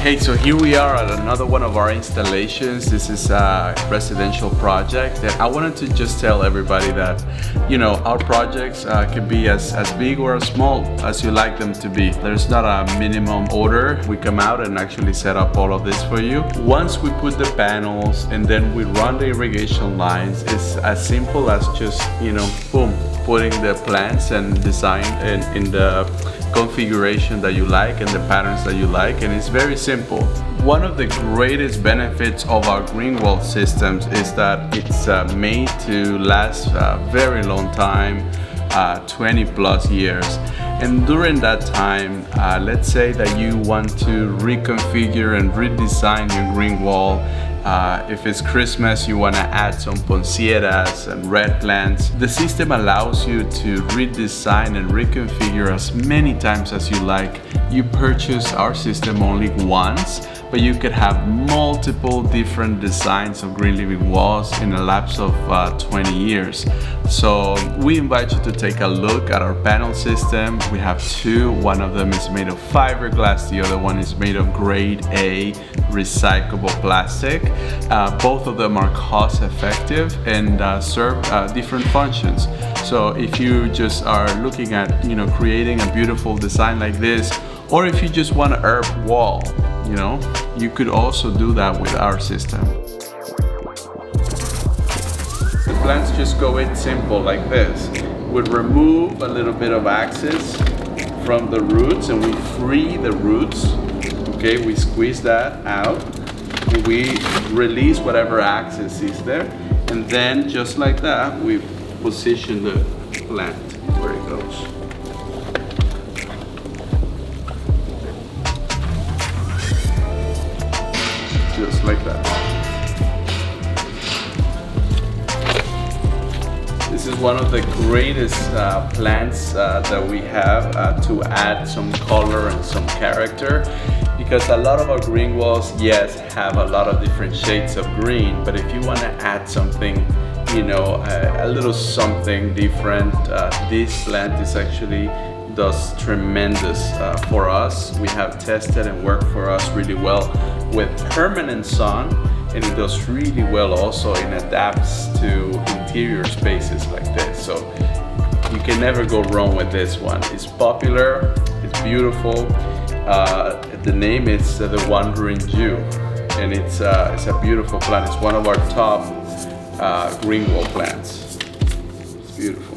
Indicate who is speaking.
Speaker 1: Hey, so here we are at another one of our installations. This is a residential project, and I wanted to just tell everybody that, you know, our projects can be as big or as small as you like them to be. There's not a minimum order. We come out and actually set up all of this for you. Once we put the panels and then we run the irrigation lines, it's as simple as just, you know, boom, putting the plants and design in the configuration that you like and the patterns that you like, and it's very simple. One of the greatest benefits of our green wall systems is that it's made to last a very long time, 20 plus years. And during that time, let's say that you want to reconfigure and redesign your green wall. If it's Christmas, you want to add some poncieras and red plants. The system allows you to redesign and reconfigure as many times as you like. You purchase our system only once, but you could have multiple different designs of green living walls in a lapse of 20 years. So we invite you to take a look at our panel system. We have two. One of them is made of fiberglass, the other one is made of grade A recyclable plastic. Both of them are cost effective and serve different functions. So if you just are looking at, you know, creating a beautiful design like this, or if you just want an herb wall, you know, you could also do that with our system. The plants just go in simple like this. We remove a little bit of axis from the roots and we free the roots. Okay, we squeeze that out. We release whatever axis is there, and then just like that, we position the plant where it goes. Just like that. This is one of the greatest plants that we have to add some color and some character, because a lot of our green walls, yes, have a lot of different shades of green, but if you want to add something, you know, a little something different, this plant is actually does tremendous for us. We have tested and worked for us really well with permanent sun, and it does really well also and adapts to interior spaces like this. So you can never go wrong with this one. It's popular, it's beautiful. The name is the Wandering Jew, and it's a beautiful plant. It's one of our top green wall plants. It's beautiful.